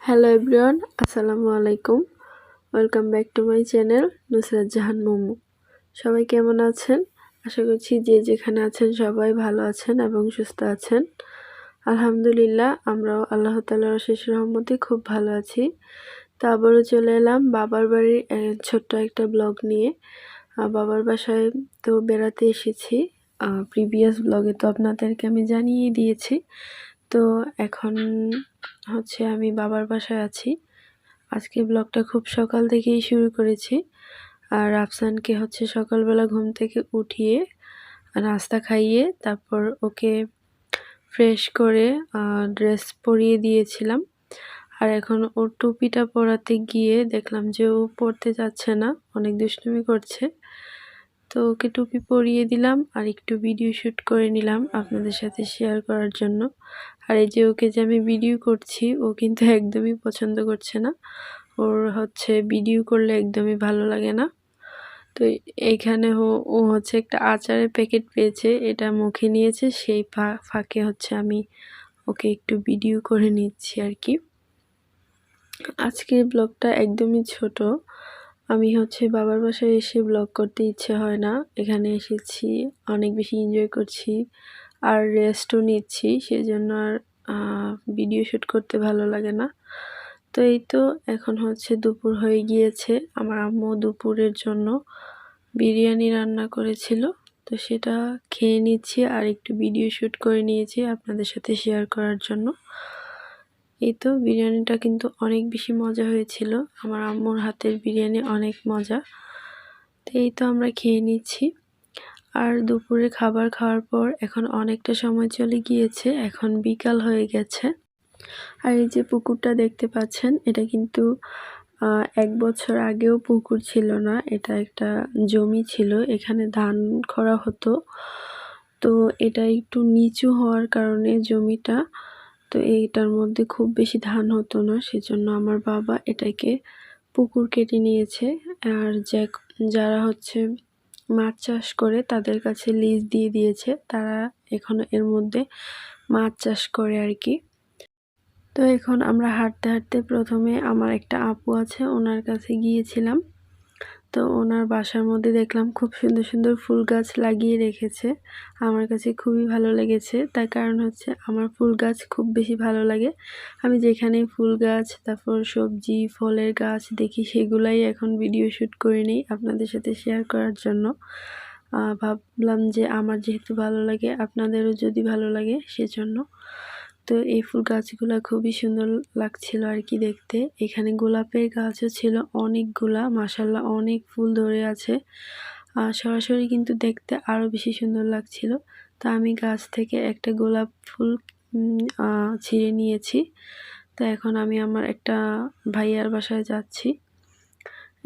Hello everyone, আসসালামু আলাইকুম। Welcome back to my channel Nusrat Jahan Momo. সবাই কেমন আছেন? আশা করছি যে যেখানে আছেন সবাই ভালো আছেন এবং সুস্থ আছেন। আলহামদুলিল্লাহ, আমরাও আল্লাহ তাআলার অশেষ রহমতে খুব ভালো আছি। তো আবারও চলে এলাম বাবার বাড়ির ছোট্ট একটা ব্লগ নিয়ে। বাবার বাসায় তো বেড়াতে এসেছি। প্রিভিয়াস ব্লগে তো আপনাদেরকে আমি জানিয়ে দিয়েছি। তো এখন হচ্ছে আমি বাবার বাসায় আছি। আজকে ব্লগটা খুব সকাল থেকেই শুরু করেছি। আর রাফসানকে হচ্ছে সকালবেলা ঘুম থেকে উঠিয়ে নাস্তা খাইয়ে তারপর ওকে ফ্রেশ করে ড্রেস পরিয়ে দিয়েছিলাম। আর এখন ওর টুপিটা পরাতে গিয়ে দেখলাম যে ও পরতে যাচ্ছে না, অনেক দুষ্টুমি করছে। তো ওকে টুপি পরিয়ে দিলাম আর একটু ভিডিও শ্যুট করে নিলাম আপনাদের সাথে শেয়ার করার জন্য। আর এই যে ওকে যে আমি ভিডিও করছি, ও কিন্তু একদমই পছন্দ করছে না। ওর হচ্ছে ভিডিও করলে একদমই ভালো লাগে না। তো এইখানে ও হচ্ছে একটা আচারের প্যাকেট পেয়েছে, এটা মুখে নিয়েছে, সেই ফাঁকে হচ্ছে আমি ওকে একটু ভিডিও করে নিচ্ছি আর কি। আজকের ব্লগটা একদমই ছোট। আমি হচ্ছে বাবার বাসায় এসে ব্লগ করতে ইচ্ছে হয় না। এখানে এসেছি, অনেক বেশি এনজয় করছি আর রেস্টও নিচ্ছি, সেজন্য আর ভিডিও শ্যুট করতে ভালো লাগে না। তো এই তো এখন হচ্ছে দুপুর হয়ে গিয়েছে। আমার আম্মু দুপুরের জন্য বিরিয়ানি রান্না করেছিল, তো সেটা খেয়ে নিচ্ছি আর একটু ভিডিও শ্যুট করে নিয়েছি আপনাদের সাথে শেয়ার করার জন্য। এই তো বিরিয়ানিটা কিন্তু অনেক বেশি মজা হয়েছিল। আমার আম্মুর হাতের বিরিয়ানি অনেক মজা। তো এই তো আমরা খেয়ে নিচ্ছি। আর দুপুরে খাবার খাওয়ার পর এখন অনেকটা সময় চলে গিয়েছে, এখন বিকাল হয়ে গেছে। আর এই যে পুকুরটা দেখতে পাচ্ছেন, এটা কিন্তু ১ বছর আগেও পুকুর ছিল না, এটা একটা জমি ছিল, এখানে ধান করা হতো। তো এটা একটু নিচু হওয়ার কারণে জমিটা, তো এইটার মধ্যে খুব বেশি ধান হতো না, সেজন্য আমার বাবা এটাকে পুকুর কেটে নিয়েছে। আর যারা হচ্ছে মাছ চাষ করে তাদের কাছে লিজ দিয়ে দিয়েছে, তারা এখন এর মধ্যে মাছ চাষ করে আর কি। তো এখন আমরা হাঁটতে হাঁটতে প্রথমে আমার একটা আপু আছে, ওনার কাছে গিয়েছিলাম। তো ওনার বাসার মধ্যে দেখলাম খুব সুন্দর সুন্দর ফুল গাছ লাগিয়ে রেখেছে। আমার কাছে খুবই ভালো লেগেছে, তার কারণ হচ্ছে আমার ফুল গাছ খুব বেশি ভালো লাগে। আমি যেখানে ফুল গাছ, তারপর সবজি ফলের গাছ দেখি, সেগুলাই এখন ভিডিও শ্যুট করে নিই আপনাদের সাথে শেয়ার করার জন্য। ভাবলাম যে আমার যেহেতু ভালো লাগে, আপনাদেরও যদি ভালো লাগে সেজন্য। তো এই ফুল গাছগুলা খুবই সুন্দর লাগছিল আর কি দেখতে। এখানে গোলাপের গাছও ছিল অনেকগুলা, মাশাআল্লাহ অনেক ফুল ধরে আছে। সরাসরি কিন্তু দেখতে আরও বেশি সুন্দর লাগছিল। তো আমি গাছ থেকে একটা গোলাপ ফুল ছিঁড়ে নিয়েছি। তো এখন আমি আমার একটা ভাইয়ার বাসায় যাচ্ছি।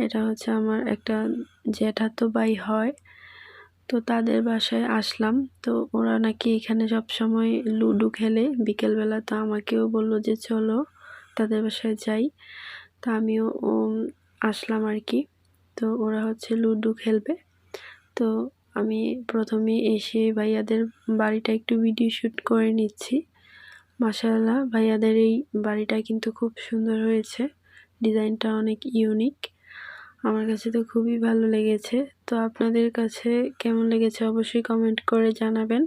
এটা হচ্ছে আমার একটা জ্যাঠাতো ভাই হয়, তো তাদের বাসায় আসলাম। তো ওরা নাকি এখানে সবসময় লুডো খেলে বিকেলবেলা, তো আমাকেও বলল যে চলো তাদের বাসায় যাই। তা আমিও আসলাম আর কি। তো ওরা হচ্ছে লুডো খেলবে। তো আমি প্রথমে এসে ভাইয়াদের বাড়িটা একটু ভিডিও শ্যুট করে নিচ্ছি। মাশাআল্লাহ, ভাইয়াদের এই বাড়িটা কিন্তু খুব সুন্দর হয়েছে, ডিজাইনটা অনেক ইউনিক। আমার কাছে তো খুবই ভালো লেগেছে। তো আপনাদের কাছে কেমন লেগেছে অবশ্যই কমেন্ট করে জানাবেন।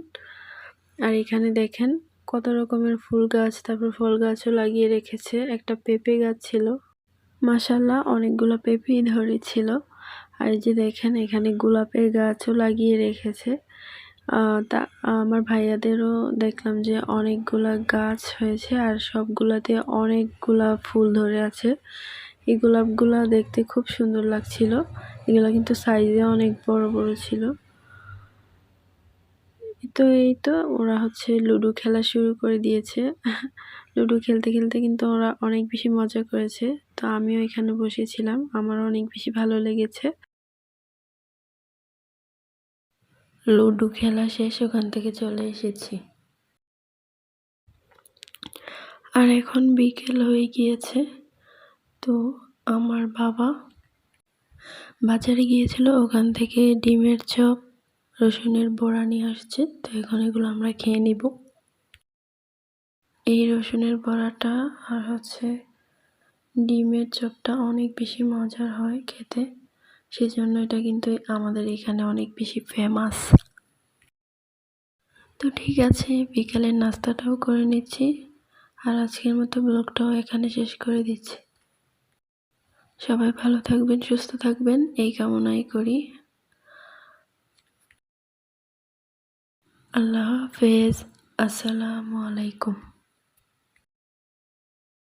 আর এখানে দেখেন কত রকমের ফুল গাছ, তারপর ফল গাছও লাগিয়ে রেখেছে। একটা পেঁপে গাছ ছিল, মাশাআল্লাহ অনেকগুলো পেঁপেই ধরেছিল। আর এই যে দেখেন এখানে গোলাপের গাছও লাগিয়ে রেখেছে। তা আমার ভাইয়াদেরও দেখলাম যে অনেকগুলা গাছ হয়েছে আর সবগুলাতে অনেকগুলা ফুল ধরে আছে। এই গোলাপগুলা দেখতে খুব সুন্দর লাগছিল। এগুলা কিন্তু সাইজে অনেক বড় বড় ছিল। এই তো ওরা হচ্ছে লুডো খেলা শুরু করে দিয়েছে। লুডো খেলতে খেলতে কিন্তু ওরা অনেক বেশি মজা করেছে। তো আমিও এখানে বসেছিলাম, আমার অনেক বেশি ভালো লেগেছে। লুডো খেলা শেষ, ওখান থেকে চলে এসেছি। আর এখন বিকেল হয়ে গিয়েছে। তো আমার বাবা বাজারে গিয়েছিল, ওখান থেকে ডিমের চপ, রসুনের বড়া নিয়ে আসছে। তো এখন এগুলো আমরা খেয়ে নিব। এই রসুনের বড়াটা আর হচ্ছে ডিমের চপটা অনেক বেশি মজার হয় খেতে, সেজন্য এটা কিন্তু আমাদের এখানে অনেক বেশি ফেমাস। তো ঠিক আছে, বিকালের নাস্তাটাও করে নিচ্ছি, আর আজকের মতো ব্লগটাও এখানে শেষ করে দিচ্ছি। সবাই ভালো থাকবেন, সুস্থ থাকবেন এই কামনাই করি। আল্লাহ হাফেজ। আসসালামু আলাইকুম।